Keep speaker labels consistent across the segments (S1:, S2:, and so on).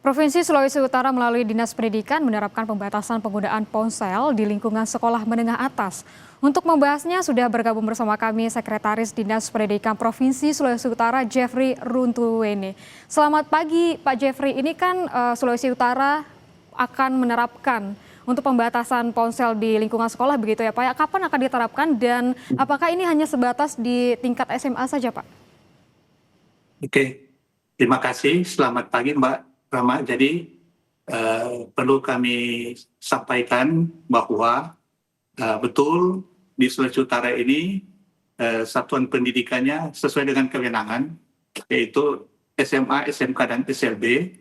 S1: Provinsi Sulawesi Utara melalui Dinas Pendidikan menerapkan pembatasan penggunaan ponsel di lingkungan sekolah menengah atas. Untuk membahasnya sudah bergabung bersama kami Sekretaris Dinas Pendidikan Provinsi Sulawesi Utara Jeffrey Runtuwene. Selamat pagi Pak Jeffrey, ini kan Sulawesi Utara akan menerapkan untuk pembatasan ponsel di lingkungan sekolah begitu ya Pak. Kapan akan diterapkan dan apakah ini hanya sebatas di tingkat SMA saja Pak?
S2: Oke, terima kasih. Selamat pagi Mbak Rama. Jadi perlu kami sampaikan bahwa betul di Sulawesi Utara ini satuan pendidikannya sesuai dengan kewenangan, yaitu SMA, SMK, dan SLB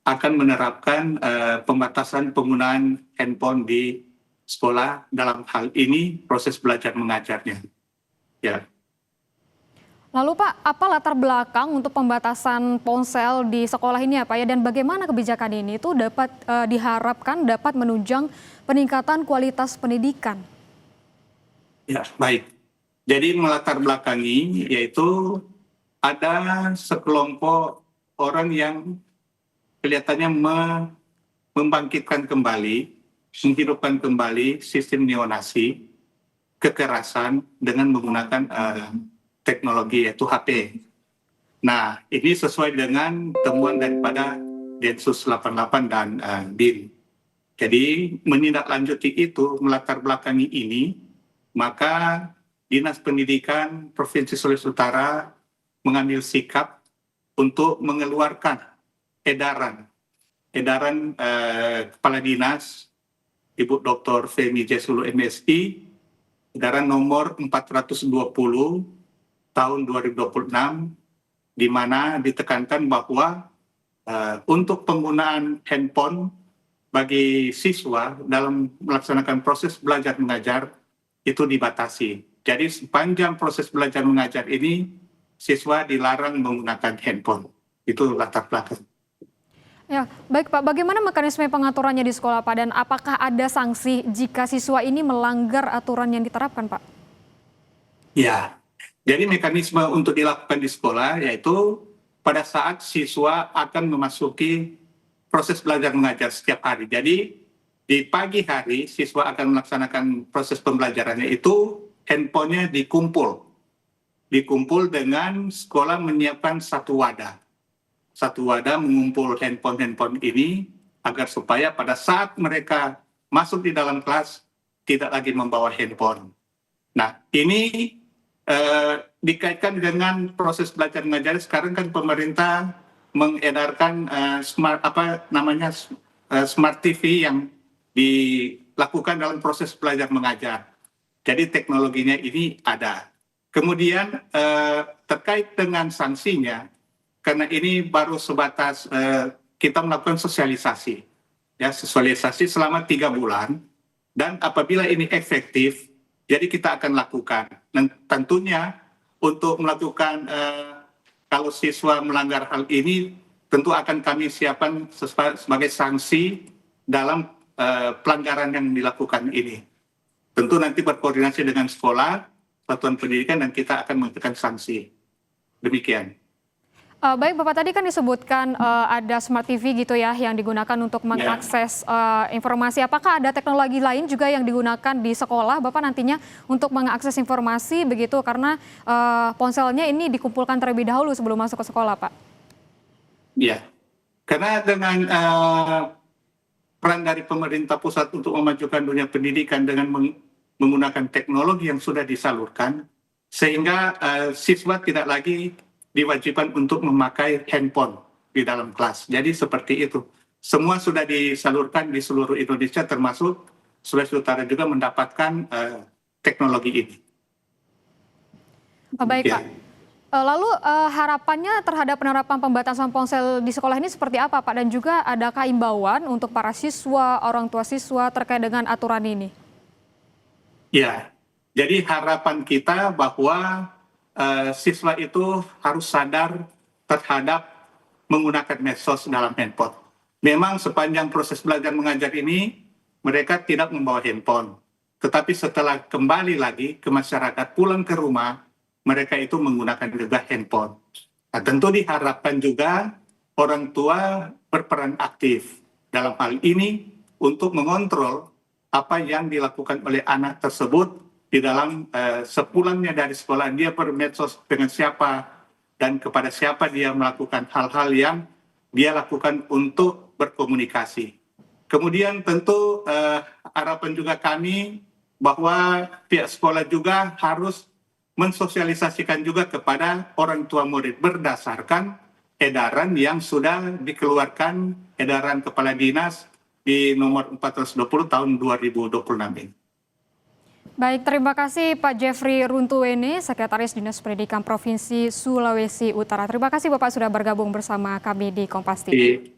S2: akan menerapkan pembatasan penggunaan handphone di sekolah dalam hal ini proses belajar mengajarnya. Ya.
S1: Lalu Pak, apa latar belakang untuk pembatasan ponsel di sekolah ini ya Pak ya, dan bagaimana kebijakan ini itu dapat diharapkan dapat menunjang peningkatan kualitas pendidikan?
S2: Ya, baik. Jadi melatar belakangi yaitu ada sekelompok orang yang kelihatannya membangkitkan kembali, menghidupkan kembali sistem neonasi, kekerasan dengan menggunakan teknologi yaitu HP. Nah, ini sesuai dengan temuan daripada Densus 88 dan BIN. Jadi menindaklanjuti itu, melatar belakangi ini, maka Dinas Pendidikan Provinsi Sulawesi Utara mengambil sikap untuk mengeluarkan edaran Kepala Dinas Ibu Dr. Femi Jesulu MSI, edaran nomor 420 tahun 2026, di mana ditekankan bahwa untuk penggunaan handphone bagi siswa dalam melaksanakan proses belajar mengajar itu dibatasi. Jadi sepanjang proses belajar mengajar ini, siswa dilarang menggunakan handphone. Itu latar belakang.
S1: Ya, baik Pak, bagaimana mekanisme pengaturannya di sekolah Pak, dan apakah ada sanksi jika siswa ini melanggar aturan yang diterapkan Pak?
S2: Ya, jadi mekanisme untuk dilakukan di sekolah yaitu pada saat siswa akan memasuki proses belajar mengajar setiap hari. Jadi di pagi hari siswa akan melaksanakan proses pembelajarannya itu handphonenya dikumpul dengan sekolah menyiapkan satu wadah mengumpul handphone ini agar supaya pada saat mereka masuk di dalam kelas tidak lagi membawa handphone. Nah, ini dikaitkan dengan proses belajar mengajar. Sekarang kan pemerintah mengedarkan smart TV yang dilakukan dalam proses belajar mengajar. Jadi teknologinya ini ada. Kemudian terkait dengan sanksinya, karena ini baru sebatas kita melakukan sosialisasi selama 3 bulan, dan apabila ini efektif, jadi kita akan lakukan. Dan tentunya untuk melakukan kalau siswa melanggar hal ini, tentu akan kami siapkan sebagai sanksi dalam pelanggaran yang dilakukan ini. Tentu nanti berkoordinasi dengan sekolah, satuan pendidikan, dan kita akan memberikan sanksi. Demikian.
S1: Baik Bapak, tadi kan disebutkan ada smart TV gitu ya yang digunakan untuk mengakses informasi. Apakah ada teknologi lain juga yang digunakan di sekolah Bapak nantinya untuk mengakses informasi begitu, karena ponselnya ini dikumpulkan terlebih dahulu sebelum masuk ke sekolah Pak?
S2: Ya, karena dengan peran dari pemerintah pusat untuk memajukan dunia pendidikan dengan menggunakan teknologi yang sudah disalurkan, sehingga siswa tidak lagi diwajibkan untuk memakai handphone di dalam kelas. Jadi seperti itu. Semua sudah disalurkan di seluruh Indonesia, termasuk Sulawesi Utara juga mendapatkan teknologi ini.
S1: Baik Pak. Lalu harapannya terhadap penerapan pembatasan ponsel di sekolah ini seperti apa Pak? Dan juga adakah imbauan untuk para siswa, orang tua siswa terkait dengan aturan ini?
S2: Ya, jadi harapan kita bahwa siswa itu harus sadar terhadap menggunakan medsos dalam handphone. Memang sepanjang proses belajar mengajar ini mereka tidak membawa handphone. Tetapi setelah kembali lagi ke masyarakat, pulang ke rumah, mereka itu menggunakan juga handphone. Nah, tentu diharapkan juga orang tua berperan aktif dalam hal ini untuk mengontrol apa yang dilakukan oleh anak tersebut di dalam sepulangnya dari sekolah, dia bermedsos dengan siapa dan kepada siapa dia melakukan hal-hal yang dia lakukan untuk berkomunikasi. Kemudian tentu harapan juga kami bahwa pihak sekolah juga harus mensosialisasikan juga kepada orang tua murid berdasarkan edaran yang sudah dikeluarkan, edaran Kepala Dinas di nomor 420 tahun 2026 ini.
S1: Baik, terima kasih Pak Jeffrey Runtuwene, Sekretaris Dinas Pendidikan Provinsi Sulawesi Utara. Terima kasih Bapak sudah bergabung bersama kami di Kompas TV.